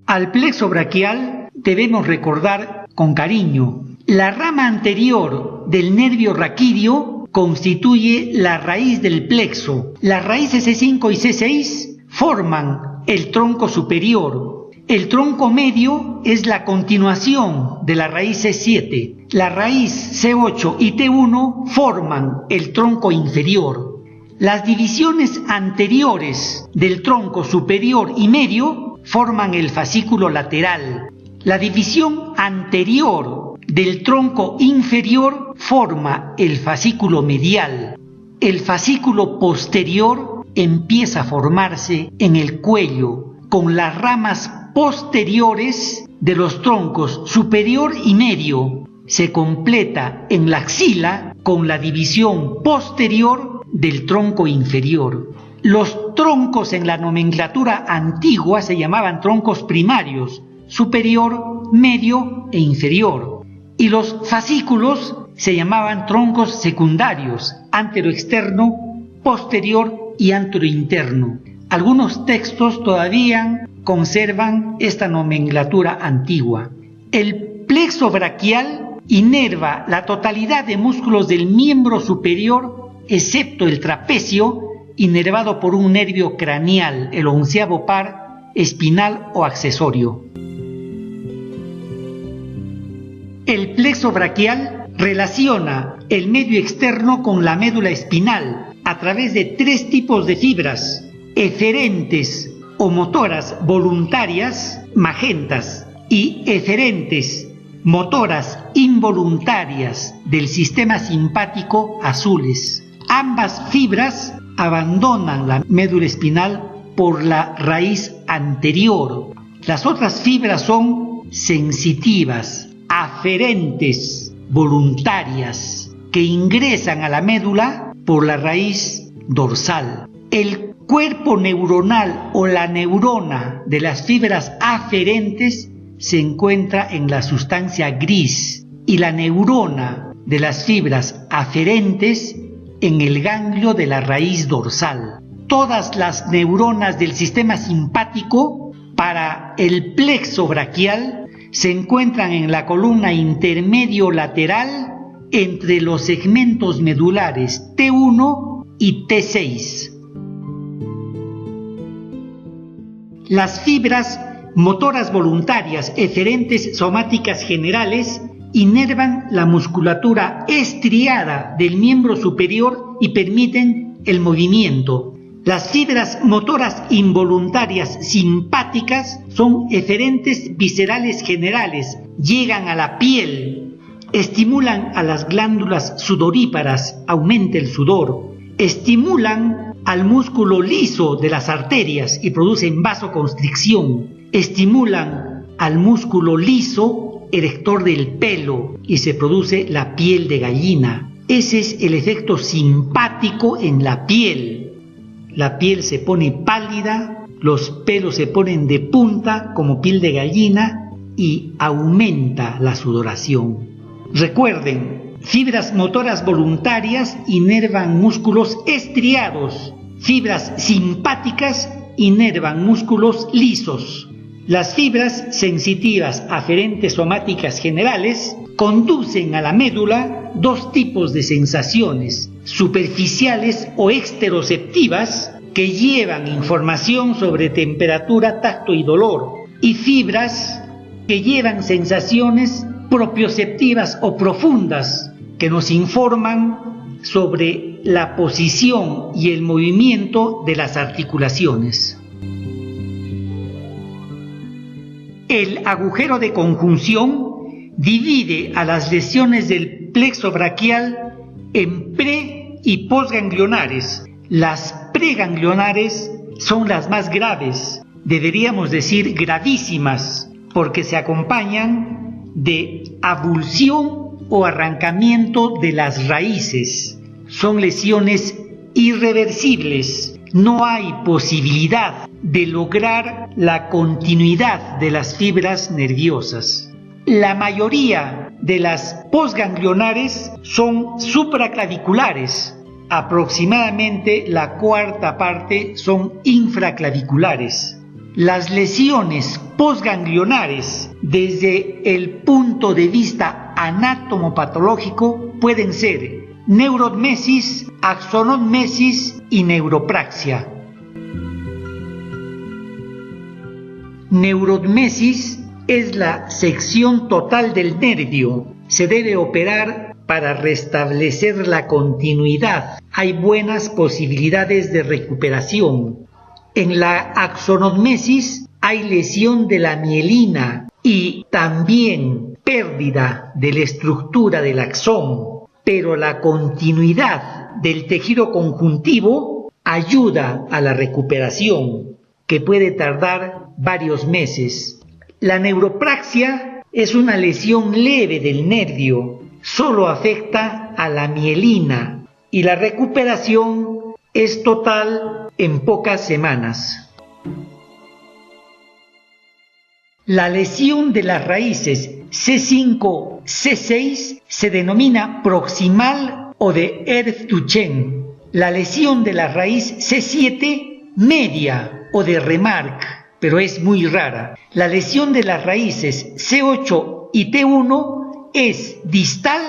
Al plexo braquial debemos recordar con cariño: la rama anterior del nervio raquídeo constituye la raíz del plexo. Las raíces C5 y C6 forman el tronco superior. El tronco medio es la continuación de la raíz C7. La raíz C8 y T1 forman el tronco inferior. Las divisiones anteriores del tronco superior y medio forman el fascículo lateral. La división anterior del tronco inferior forma el fascículo medial. El fascículo posterior empieza a formarse en el cuello, con las ramas posteriores de los troncos superior y medio. Se completa en la axila con la división posterior del tronco inferior. Los troncos en la nomenclatura antigua se llamaban troncos primarios, superior, medio e inferior. Y los fascículos se llamaban troncos secundarios, anteroexterno, posterior y anterointerno. Algunos textos todavía conservan esta nomenclatura antigua. El plexo braquial inerva la totalidad de músculos del miembro superior, excepto el trapecio, inervado por un nervio craneal, el 11º par, espinal o accesorio. El plexo braquial relaciona el medio externo con la médula espinal a través de 3 tipos de fibras: eferentes o motoras voluntarias, magentas, y eferentes motoras involuntarias del sistema simpático, azules. Ambas fibras abandonan la médula espinal por la raíz anterior. Las otras fibras son sensitivas, aferentes, voluntarias, que ingresan a la médula por la raíz dorsal. El cuerpo neuronal o la neurona de las fibras aferentes se encuentra en la sustancia gris y la neurona de las fibras aferentes en el ganglio de la raíz dorsal. Todas las neuronas del sistema simpático para el plexo braquial se encuentran en la columna intermedio lateral entre los segmentos medulares T1 y T6. Las fibras motoras voluntarias eferentes somáticas generales inervan la musculatura estriada del miembro superior y permiten el movimiento. Las fibras motoras involuntarias simpáticas son eferentes viscerales generales, llegan a la piel, estimulan a las glándulas sudoríparas, aumenta el sudor, estimulan al músculo liso de las arterias y producen vasoconstricción, estimulan al músculo liso erector del pelo y se produce la piel de gallina. Ese es el efecto simpático en la piel. La piel se pone pálida, los pelos se ponen de punta como piel de gallina y aumenta la sudoración. Recuerden, fibras motoras voluntarias inervan músculos estriados, fibras simpáticas inervan músculos lisos. Las fibras sensitivas aferentes somáticas generales conducen a la médula 2 tipos de sensaciones: superficiales o exteroceptivas, que llevan información sobre temperatura, tacto y dolor, y fibras que llevan sensaciones propioceptivas o profundas, que nos informan sobre la posición y el movimiento de las articulaciones. El agujero de conjunción divide a las lesiones del plexo braquial en pre- y posganglionares. Las preganglionares son las más graves, deberíamos decir gravísimas, porque se acompañan de avulsión o arrancamiento de las raíces. Son lesiones irreversibles. No hay posibilidad de lograr la continuidad de las fibras nerviosas. La mayoría de las posganglionares son supraclaviculares. Aproximadamente la 1/4 parte son infraclaviculares. Las lesiones postganglionares desde el punto de vista anatomopatológico pueden ser neurodmesis, axonodmesis y neuropraxia. Neurodmesis es la sección total del nervio. Se debe operar para restablecer la continuidad. Hay buenas posibilidades de recuperación. En la axonodmesis hay lesión de la mielina y también pérdida de la estructura del axón, pero la continuidad del tejido conjuntivo ayuda a la recuperación, que puede tardar varios meses. La neuropraxia es una lesión leve del nervio, solo afecta a la mielina y la recuperación es total en pocas semanas. La lesión de las raíces C5, C6 se denomina proximal o de Erbs-Duchenne. La lesión de la raíz C7 media o de Remarque, pero es muy rara. La lesión de las raíces C8 y T1 es distal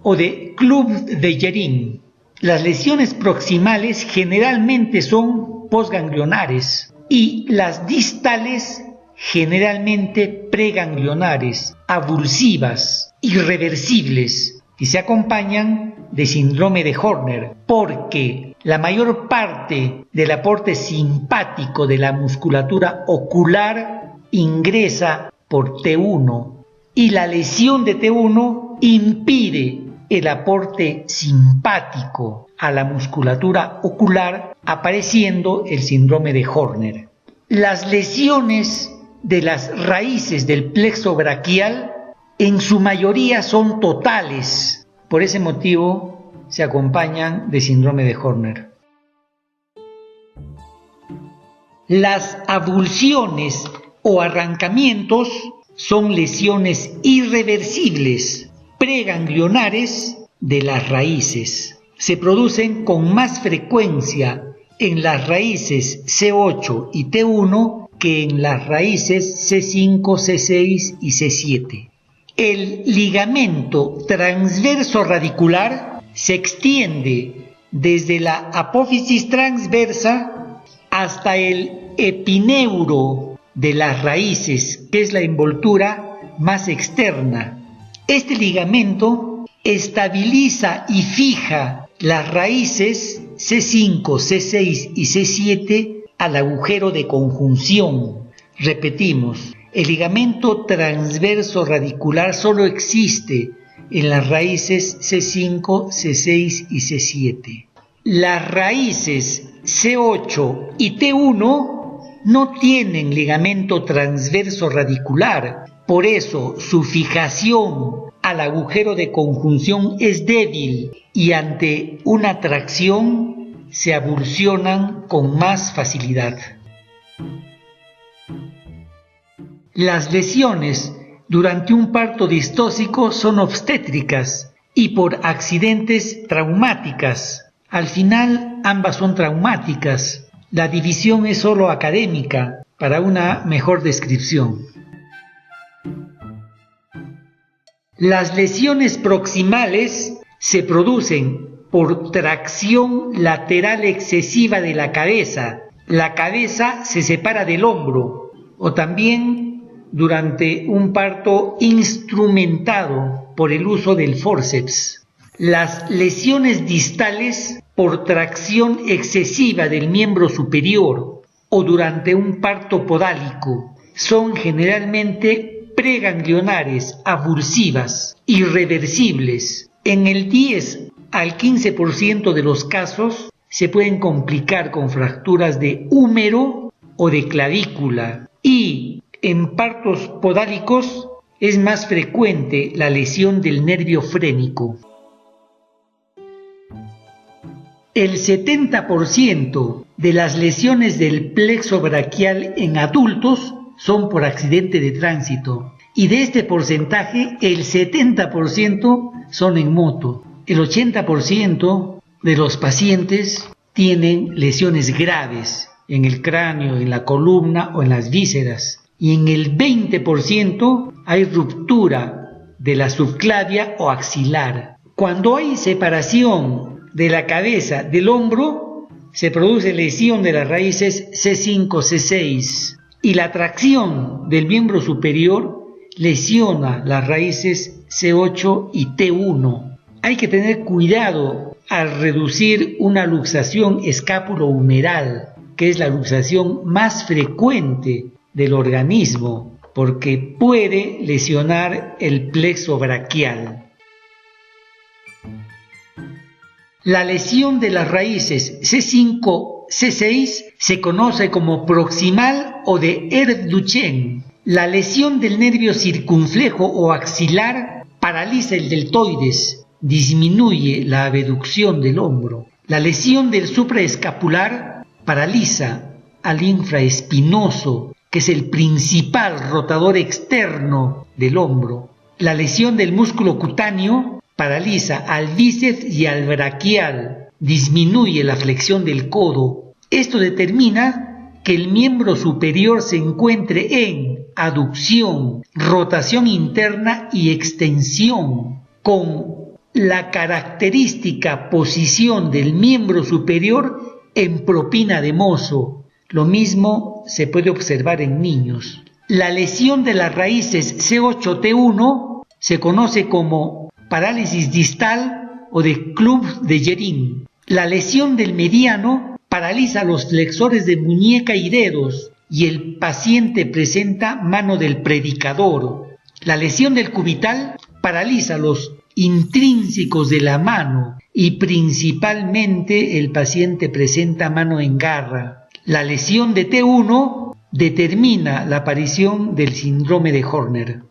o de Club de Jerin. Las lesiones proximales generalmente son postganglionares y las distales generalmente preganglionares, avulsivas, irreversibles, y se acompañan de síndrome de Horner, porque la mayor parte del aporte simpático de la musculatura ocular ingresa por T1 y la lesión de T1 impide el aporte simpático a la musculatura ocular, apareciendo el síndrome de Horner. Las lesiones de las raíces del plexo braquial en su mayoría son totales, por ese motivo se acompañan de síndrome de Horner. Las avulsiones o arrancamientos son lesiones irreversibles preganglionares de las raíces. Se producen con más frecuencia en las raíces C8 y T1 que en las raíces C5, C6 y C7. El ligamento transverso radicular se extiende desde la apófisis transversa hasta el epineuro de las raíces, que es la envoltura más externa. Este ligamento estabiliza y fija las raíces C5, C6 y C7 al agujero de conjunción. Repetimos, el ligamento transverso radicular solo existe en las raíces C5, C6 y C7. Las raíces C8 y T1 no tienen ligamento transverso radicular, por eso su fijación al agujero de conjunción es débil y ante una tracción se avulsionan con más facilidad. Las lesiones durante un parto distóxico son obstétricas y por accidentes traumáticas. Al final ambas son traumáticas. La división es solo académica para una mejor descripción. Las lesiones proximales se producen por tracción lateral excesiva de la cabeza. La cabeza se separa del hombro, o también durante un parto instrumentado por el uso del forceps. Las lesiones distales por tracción excesiva del miembro superior o durante un parto podálico son generalmente preganglionares, avulsivas, irreversibles. En el 10 al 15% de los casos se pueden complicar con fracturas de húmero o de clavícula, y en partos podálicos es más frecuente la lesión del nervio frénico. El 70% de las lesiones del plexo braquial en adultos son por accidente de tránsito, y de este porcentaje el 70% son en moto. El 80% de los pacientes tienen lesiones graves en el cráneo, en la columna o en las vísceras. Y en el 20% hay ruptura de la subclavia o axilar. Cuando hay separación de la cabeza del hombro, se produce lesión de las raíces C5, C6. Y la tracción del miembro superior lesiona las raíces C8 y T1. Hay que tener cuidado al reducir una luxación escápulo-humeral, que es la luxación más frecuente del organismo, porque puede lesionar el plexo braquial. La lesión de las raíces C5, C6 se conoce como proximal o de Erdős. La lesión del nervio circunflejo o axilar paraliza el deltoides, disminuye la abducción del hombro. La lesión del supraescapular paraliza al infraespinoso, que es el principal rotador externo del hombro. La lesión del músculo cutáneo paraliza al bíceps y al braquial, disminuye la flexión del codo. Esto determina que el miembro superior se encuentre en aducción, rotación interna y extensión, con la característica posición del miembro superior en propina de mozo. Lo mismo se puede observar en niños. La lesión de las raíces C8-T1 se conoce como parálisis distal o de Club de Jerin. La lesión del mediano paraliza los flexores de muñeca y dedos y el paciente presenta mano del predicador. La lesión del cubital paraliza los intrínsecos de la mano y principalmente el paciente presenta mano en garra. La lesión de T1 determina la aparición del síndrome de Horner.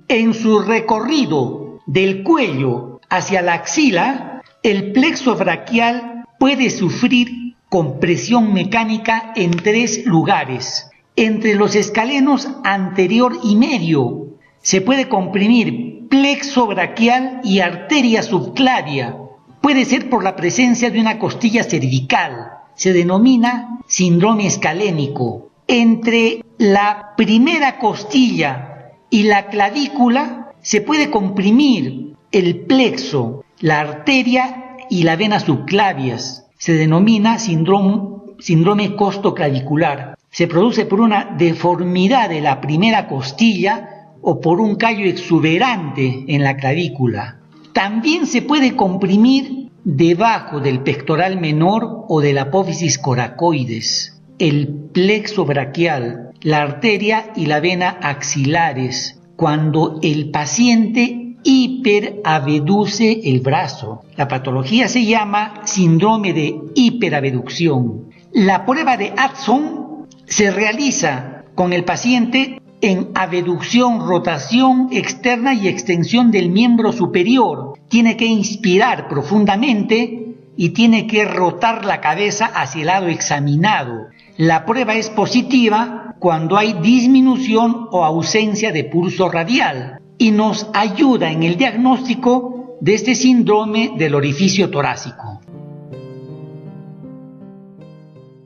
En su recorrido del cuello hacia la axila, el plexo braquial puede sufrir compresión mecánica en 3 lugares. Entre los escalenos anterior y medio se puede comprimir plexo braquial y arteria subclavia. Puede ser por la presencia de una costilla cervical. Se denomina síndrome escalénico. Entre la primera costilla y la clavícula se puede comprimir el plexo, la arteria y la vena subclavias. Se denomina síndrome costoclavicular. Se produce por una deformidad de la primera costilla o por un callo exuberante en la clavícula. También se puede comprimir debajo del pectoral menor o de la apófisis coracoides, el plexo braquial, la arteria y la vena axilares, cuando el paciente hiperabduce el brazo. La patología se llama síndrome de hiperabducción. La prueba de Addison se realiza con el paciente en abducción, rotación externa y extensión del miembro superior. Tiene que inspirar profundamente y tiene que rotar la cabeza hacia el lado examinado. La prueba es positiva cuando hay disminución o ausencia de pulso radial y nos ayuda en el diagnóstico de este síndrome del orificio torácico.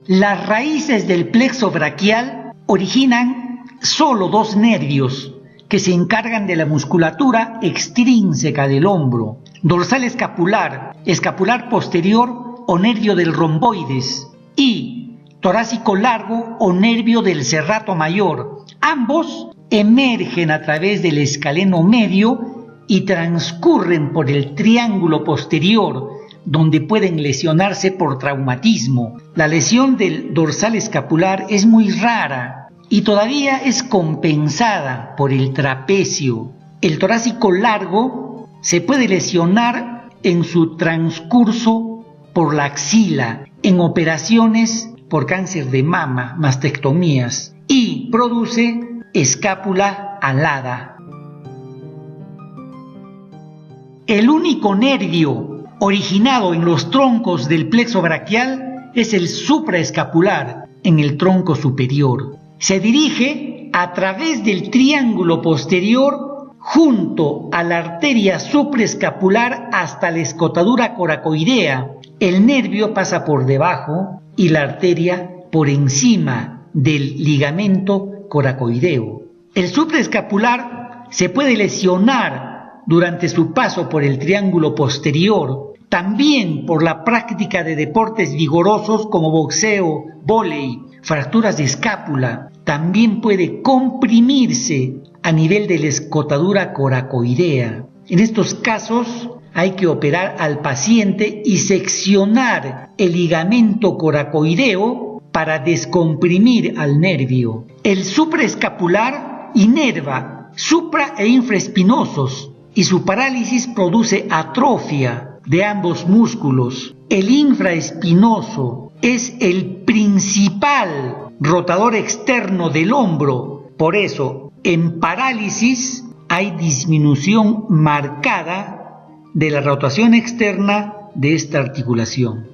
Las raíces del plexo braquial originan solo 2 nervios que se encargan de la musculatura extrínseca del hombro: dorsal escapular, escapular posterior o nervio del romboides, y torácico largo o nervio del serrato mayor. Ambos emergen a través del escaleno medio y transcurren por el triángulo posterior, donde pueden lesionarse por traumatismo. La lesión del dorsal escapular es muy rara y todavía es compensada por el trapecio. El torácico largo se puede lesionar en su transcurso por la axila, en operaciones por cáncer de mama, mastectomías, y produce escápula alada. El único nervio originado en los troncos del plexo braquial es el supraescapular, en el tronco superior. Se dirige a través del triángulo posterior junto a la arteria supraescapular hasta la escotadura coracoidea, El nervio pasa por debajo y la arteria por encima del ligamento coracoideo. El supraescapular se puede lesionar durante su paso por el triángulo posterior, también por la práctica de deportes vigorosos como boxeo, vóley, fracturas de escápula. También puede comprimirse a nivel de la escotadura coracoidea. En estos casos hay que operar al paciente y seccionar el ligamento coracoideo para descomprimir al nervio. El supraescapular inerva supra e infraespinosos y su parálisis produce atrofia de ambos músculos. El infraespinoso es el principal rotador externo del hombro. Por eso, en parálisis hay disminución marcada de la rotación externa de esta articulación.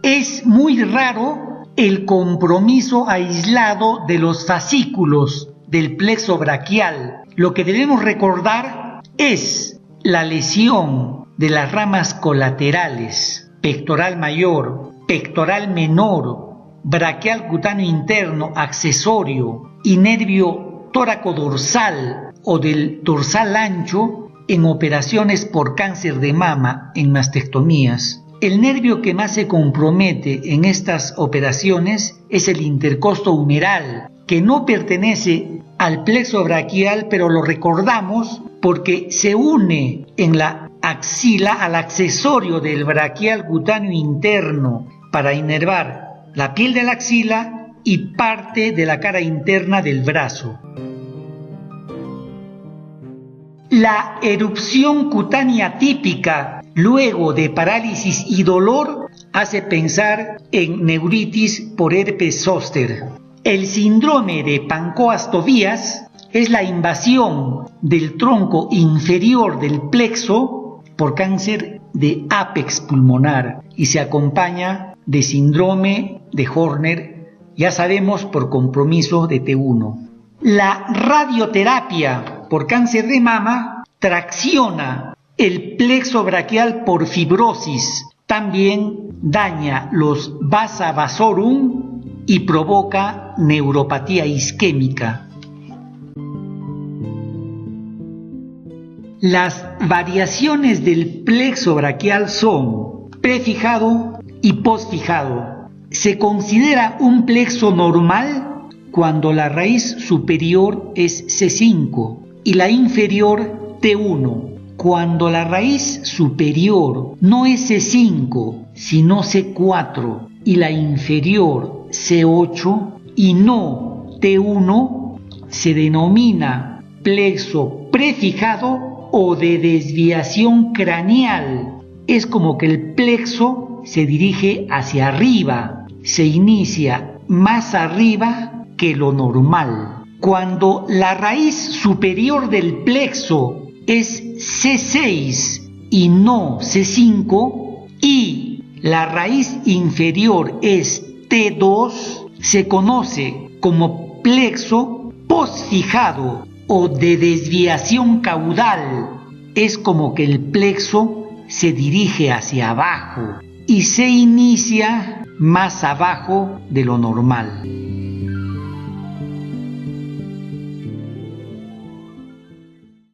Es muy raro el compromiso aislado de los fascículos del plexo braquial. Lo que debemos recordar es la lesión de las ramas colaterales, pectoral mayor, pectoral menor, braquial cutáneo interno accesorio y nervio tóraco-dorsal o del dorsal ancho en operaciones por cáncer de mama en mastectomías. El nervio que más se compromete en estas operaciones es el intercosto humeral, que no pertenece al plexo braquial, pero lo recordamos porque se une en la axila al accesorio del braquial cutáneo interno para inervar la piel de la axila y parte de la cara interna del brazo. La erupción cutánea típica luego de parálisis y dolor hace pensar en neuritis por herpes zóster. El síndrome de Pancoast-Tobías es la invasión del tronco inferior del plexo por cáncer de ápex pulmonar y se acompaña de síndrome de Horner, ya sabemos, por compromiso de T1. La radioterapia por cáncer de mama tracciona el plexo braquial por fibrosis, también daña los vasa vasorum y provoca neuropatía isquémica. Las variaciones del plexo braquial son prefijado y posfijado. Se considera un plexo normal cuando la raíz superior es C5 y la inferior T1. Cuando la raíz superior no es C5, sino C4 y la inferior C8 y no T1, se denomina plexo prefijado o de desviación craneal. Es como que el plexo se dirige hacia arriba, se inicia más arriba que lo normal. Cuando la raíz superior del plexo es C6 y no C5 y la raíz inferior es T2, se conoce como plexo posfijado o de desviación caudal. Es como que el plexo se dirige hacia abajo y se inicia más abajo de lo normal.